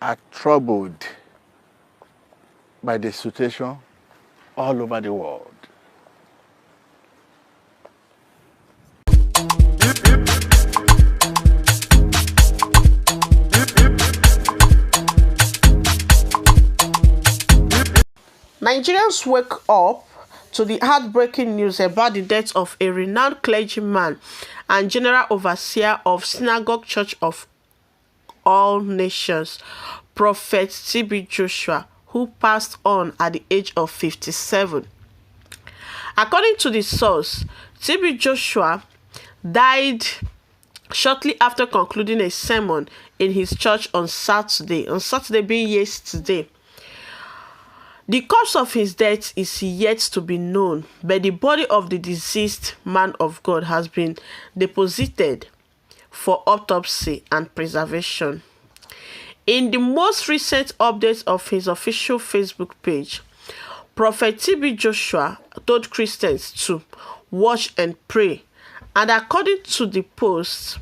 are troubled by the situation all over the world. Nigerians wake up to the heartbreaking news about the death of a renowned clergyman and general overseer of Synagogue Church of All Nations, Prophet T.B. Joshua, who passed on at the age of 57. According to the source, T.B. Joshua died shortly after concluding a sermon in his church on Saturday being yesterday. The cause of his death is yet to be known, but the body of the deceased man of God has been deposited for autopsy and preservation. In the most recent update of his official Facebook page, Prophet T.B. Joshua told Christians to watch and pray, and according to the post,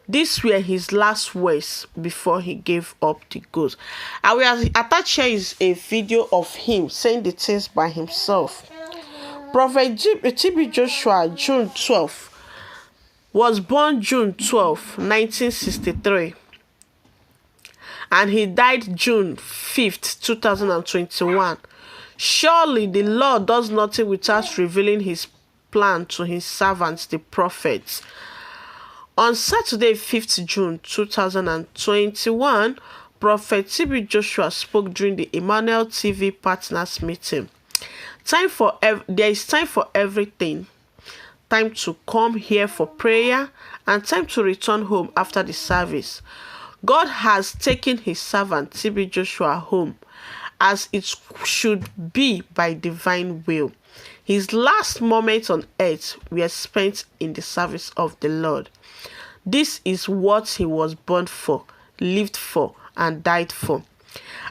these were his last words before he gave up the ghost. I will attach here is a video of him saying the things by himself. Prophet T.B. Joshua, June 12, was born June 12, 1963. And he died June 5th, 2021. Surely the Lord does nothing without revealing his plan to his servants, the prophets. On Saturday, 5th June 2021, Prophet T.B. Joshua spoke during the Emmanuel TV partners meeting. There is time for everything. Time to come here for prayer and time to return home after the service. God has taken his servant T.B. Joshua home as it should be by divine will. His last moments on earth were spent in the service of the Lord. This is what he was born for, lived for, and died for.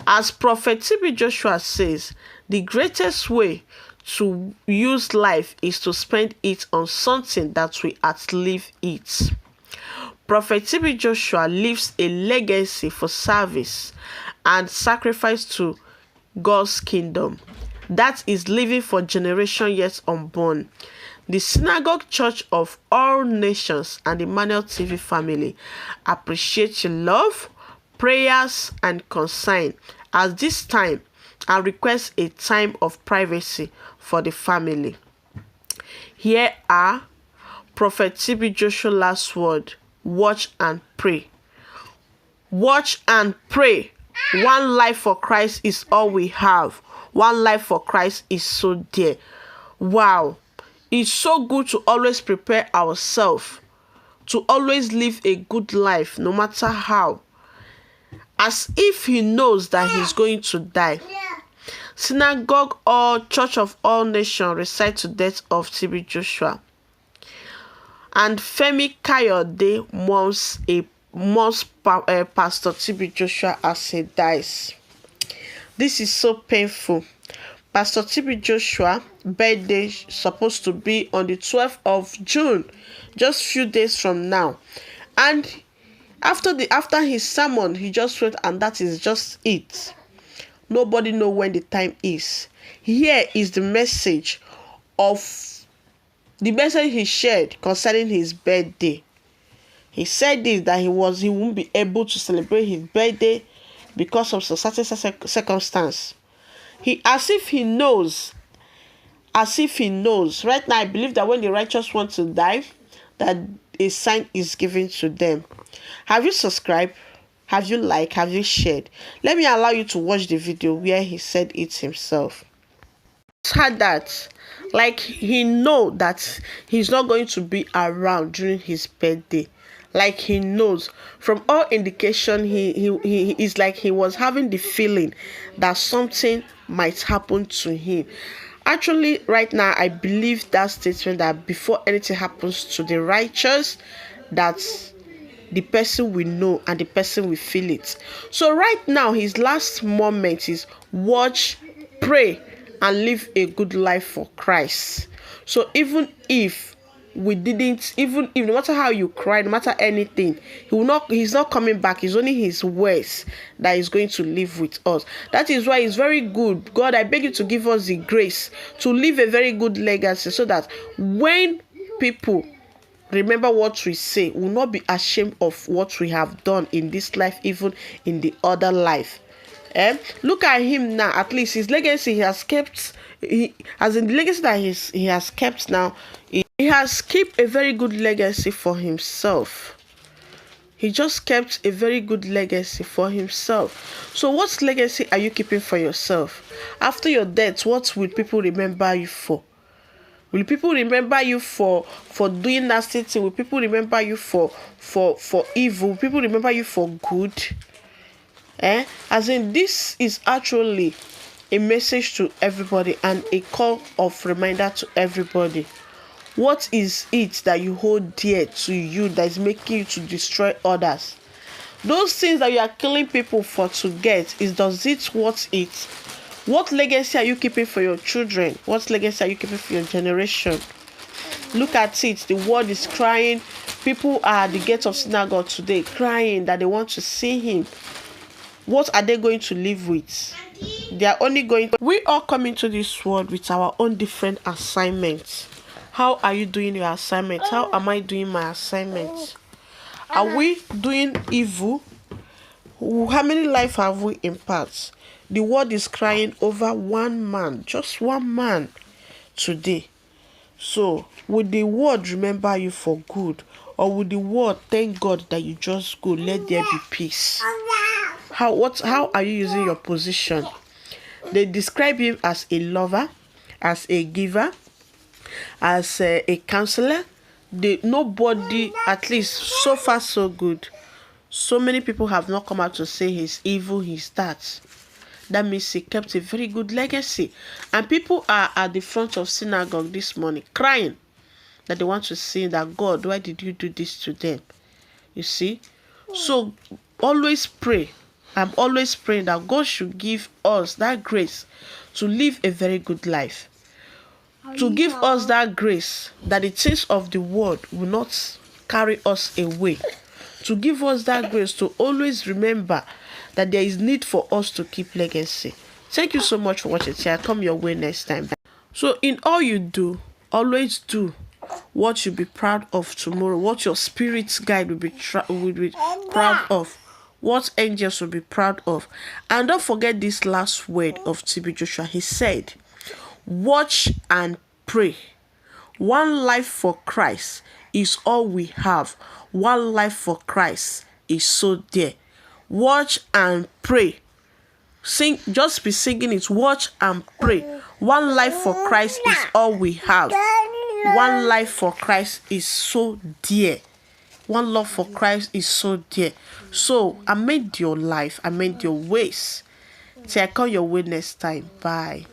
As Prophet T.B. Joshua says, the greatest way to use life is to spend it on something that will outlive it. Prophet T.B. Joshua leaves a legacy for service and sacrifice to God's kingdom that is living for generations yet unborn. The Synagogue Church of All Nations and the Emmanuel TV family appreciate your love, prayers, and concern at this time and request a time of privacy for the family. Here are Prophet T.B. Joshua's last word. Watch and pray. Watch and pray. One life for Christ is all we have. One life for Christ is so dear. Wow. It's so good to always prepare ourselves, to always live a good life, no matter how. As if he knows that he's going to die. Synagogue or Church of All Nations recite the death of T.B. Joshua. And Femi Kayode mourns Pastor T.B. Joshua as he dies. This is so painful. Pastor T.B. Joshua birthday supposed to be on the 12th of June, just few days from now. And after his sermon, he just went, and that is just it. Nobody know when the time is. Here is the message he shared concerning his birthday. He said this, that he won't be able to celebrate his birthday because of some certain circumstance. As if he knows. Right now, I believe that when the righteous want to die, that a sign is given to them. Have you subscribed? Have you liked? Have you shared? Let me allow you to watch the video where he said it himself. Had that, like, he know that he's not going to be around during his birthday. Like, he knows from all indication, he is like he was having the feeling that something might happen to him. Actually, right now, I believe that statement that before anything happens to the righteous, that the person will know and the person will feel it. So right now, his last moment is watch, pray, and live a good life for Christ. So even if we didn't, even if no matter how you cry, no matter anything, he's not coming back. It's only his words that is going to live with us. That is why it's very good. God, I beg you to give us the grace to leave a very good legacy, so that when people remember what we say, we will not be ashamed of what we have done in this life, even in the other life. Look at him now. At least his legacy he has kept. As in the legacy that he has kept now, he has kept a very good legacy for himself. He just kept a very good legacy for himself. So what legacy are you keeping for yourself? After your death, what will people remember you for? Will people remember you for doing nasty thing? Will people remember you for evil? Will people remember you for good? As in, this is actually a message to everybody and a call of reminder to everybody. What is it that you hold dear to you that is making you to destroy others? Those things that you are killing people for to get, does it worth it? What legacy are you keeping for your children? What legacy are you keeping for your generation? Look at it. The world is crying. People are at the gates of synagogue today crying that they want to see him. What are they going to live with? They are only going to... We all come into this world with our own different assignments. How are you doing your assignment? How am I doing my assignment? Are we doing evil? How many lives have we impacted? The world is crying over one man, just one man today. So, will the world remember you for good? Or will the world thank God that you just go, let there be peace? How are you using your position? They describe him as a lover, as a giver, as a counselor. Nobody, at least so far so good. So many people have not come out to say he's evil, he's that. That means he kept a very good legacy. And people are at the front of synagogue this morning crying that they want to see that, God, why did you do this to them? You see? So always pray. I'm always praying that God should give us that grace to live a very good life. To give us that grace that the things of the world will not carry us away. To give us that grace to always remember that there is need for us to keep legacy. Thank you so much for watching. I'll come your way next time. So in all you do, always do what you'll be proud of tomorrow. What your spirit's guide will be proud of. What angels will be proud of. And don't forget this last word of T.B. Joshua. He said, watch and pray. One life for Christ is all we have. One life for Christ is so dear. Watch and pray. Sing, just be singing it. Watch and pray. One life for Christ is all we have. One life for Christ is so dear. One love for Christ is so dear. So amend your life, amend your ways. Till I call your way next time. Bye.